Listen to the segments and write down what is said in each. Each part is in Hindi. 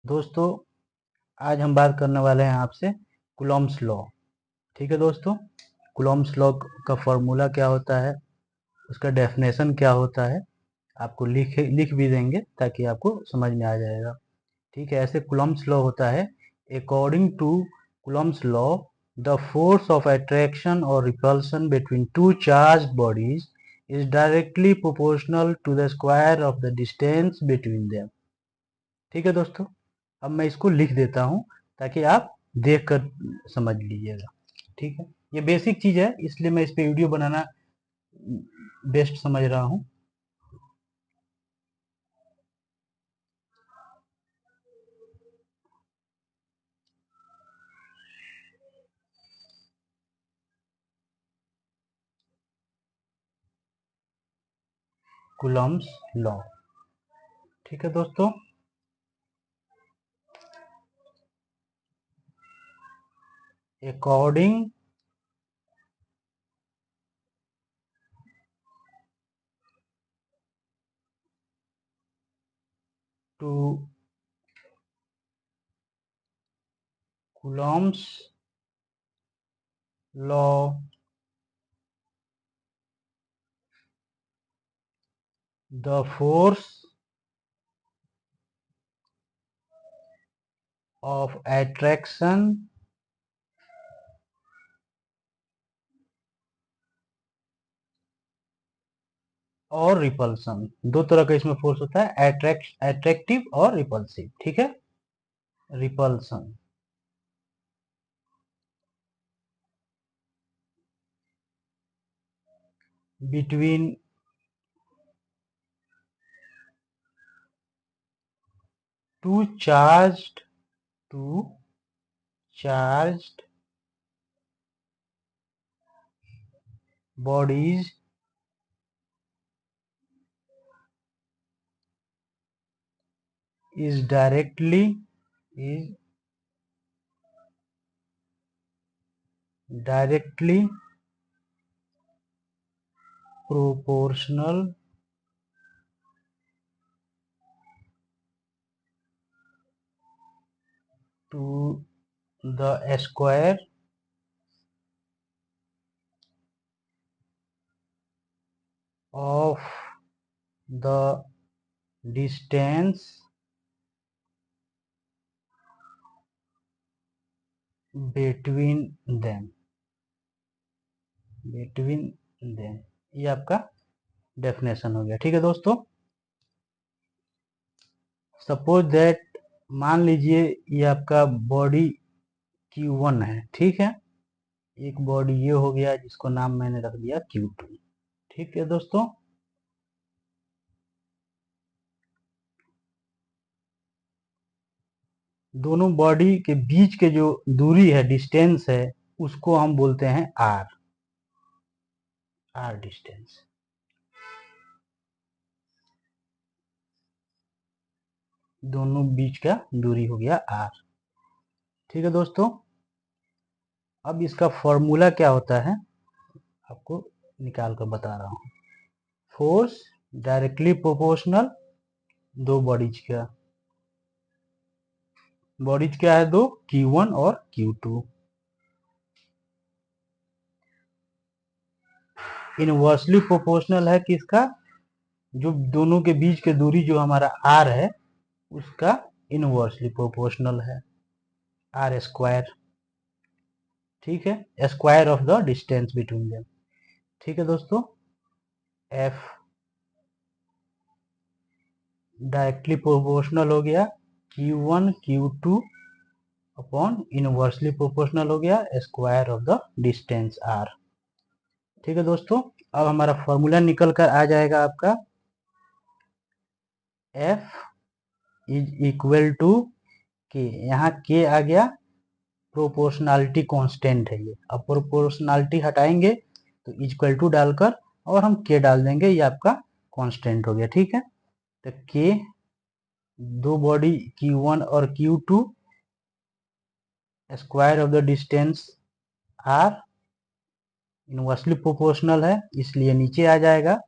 दोस्तों, आज हम बात करने वाले हैं आपसे कूलॉम्स लॉ। ठीक है दोस्तों, कूलॉम्स लॉ का फॉर्मूला क्या होता है, उसका डेफिनेशन क्या होता है, आपको लिख भी देंगे ताकि आपको समझ में आ जाएगा। ठीक है, ऐसे कूलॉम्स लॉ होता है। According to Coulomb's law, the force of attraction और repulsion between two charged bodies is directly proportional to the square of the distance between them. ठीक है दोस्तों, अब मैं इसको लिख देता हूं ताकि आप देख कर समझ लीजिएगा। ठीक है, ये बेसिक चीज है, इसलिए मैं इस पे वीडियो बनाना बेस्ट समझ रहा हूं। Coulomb's law. ठीक है दोस्तों, according to Coulomb's law, the force of attraction और रिपल्सन, दो तरह का इसमें फोर्स होता है, अट्रैक्टिव और रिपल्सिव। ठीक है, repulsion between two charged two charged bodies is directly proportional to the square of the distance between them। ये आपका डेफिनेशन हो गया। ठीक है दोस्तों, सपोज दैट, मान लीजिए ये आपका बॉडी Q1 है। ठीक है, एक बॉडी ये हो गया जिसको नाम मैंने रख दिया Q2। ठीक है दोस्तों, दोनों बॉडी के बीच के जो दूरी है, डिस्टेंस है, उसको हम बोलते हैं आर डिस्टेंस। दोनों बीच का दूरी हो गया आर। ठीक है दोस्तों, अब इसका फॉर्मूला क्या होता है आपको निकाल कर बता रहा हूं। फोर्स डायरेक्टली प्रोपोर्शनल, दो बॉडीज क्या है, दो, Q1 और Q2। इनवर्सली प्रोपोर्शनल है किसका, जो दोनों के बीच के दूरी जो हमारा आर है उसका इनवर्सली प्रोपोर्शनल है, आर स्क्वायर। ठीक है, square of the distance between them. ठीक है दोस्तों, एफ डायरेक्टली प्रोपोर्शनल हो गया Q1 Q2 upon inversely proportional हो गया square of the distance R. ठीक है दोस्तों, अब हमारा फॉर्मूला निकल कर आ जाएगा आपका F इज इक्वल टू के, यहाँ के आ गया, प्रोपोर्शनलिटी कांस्टेंट है ये। अब प्रोपोर्शनलिटी हटाएंगे तो इक्वल टू डालकर और हम के डाल देंगे, ये आपका कांस्टेंट हो गया। ठीक है, तो के, दो बॉडी Q1 और Q2, square of the distance R, inversely proportional है इसलिए नीचे आ जाएगा।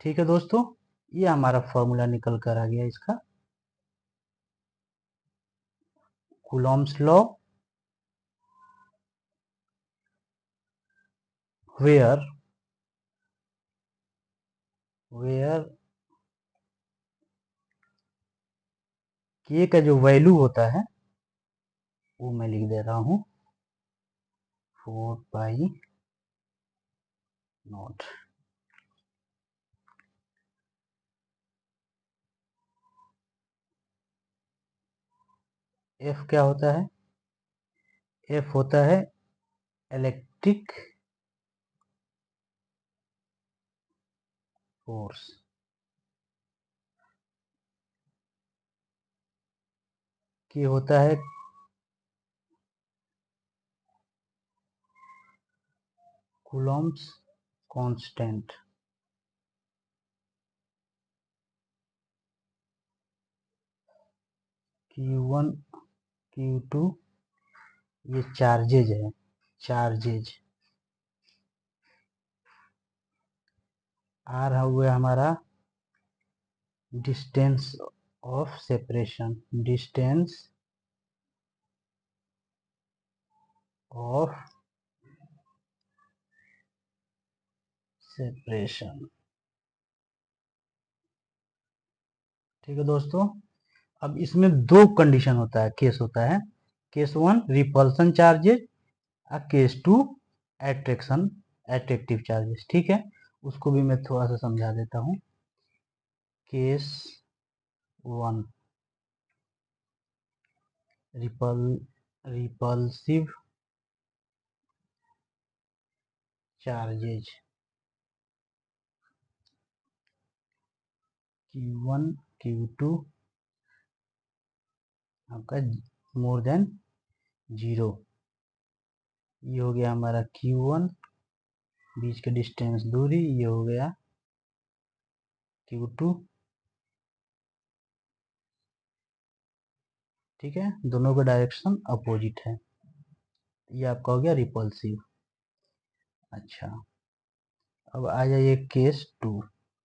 ठीक है दोस्तों, ये हमारा फॉर्मूला निकल कर आ गया इसका। Coulomb's law, where k का जो वैल्यू होता है वो मैं लिख दे रहा हूं 4π0। F क्या होता है? F होता है इलेक्ट्रिक फोर्स। K होता है कूलम्ब्स कांस्टेंट। Q1 Q2 ये चार्जेज है, चार्जेज। R हुआ हमारा distance of separation, distance of separation. ठीक है दोस्तों, अब इसमें दो कंडीशन होता है, केस होता है। केस 1 रिपल्सन चार्जेस और केस 2 एट्रैक्शन एट्रैक्टिव चार्जेस। ठीक है, उसको भी मैं थोड़ा सा समझा देता हूँ। Case 1 repulsive charges Q1 Q2 आपका मोर देन 0। ये हो गया हमारा Q1, बीच का डिस्टेंस दूरी, ये हो गया Q2। ठीक है, दोनों का डायरेक्शन अपोजिट है। ये आपका हो गया रिपल्सिव। अच्छा, अब आ जाइए case 2।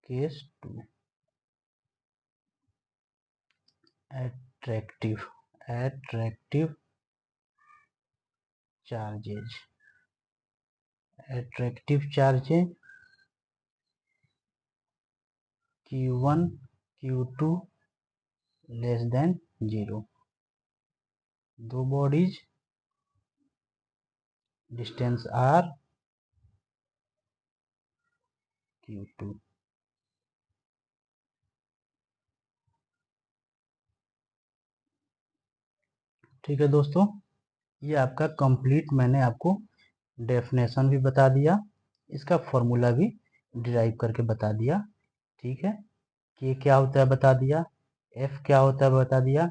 Case 2 attractive charges. Attractive charges Q1 Q2 less than 0। दो बॉडीज, डिस्टेंस R, Q2। ठीक है दोस्तों, ये आपका कंप्लीट, मैंने आपको डेफिनेशन भी बता दिया, इसका फॉर्मूला भी डिराइव करके बता दिया। ठीक है, के क्या होता है बता दिया, एफ क्या होता है बता दिया,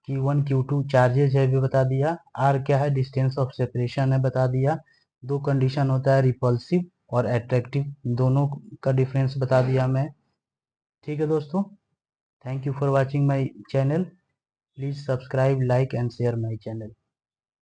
Q1 Q2 चार्जेज है भी बता दिया, आर क्या है डिस्टेंस ऑफ सेपरेशन है बता दिया, दो कंडीशन होता है रिपल्सिव और एट्रैक्टिव, दोनों का डिफरेंस बता दिया मैं। ठीक है दोस्तों, thank you for watching my channel. Please subscribe, like and share my channel.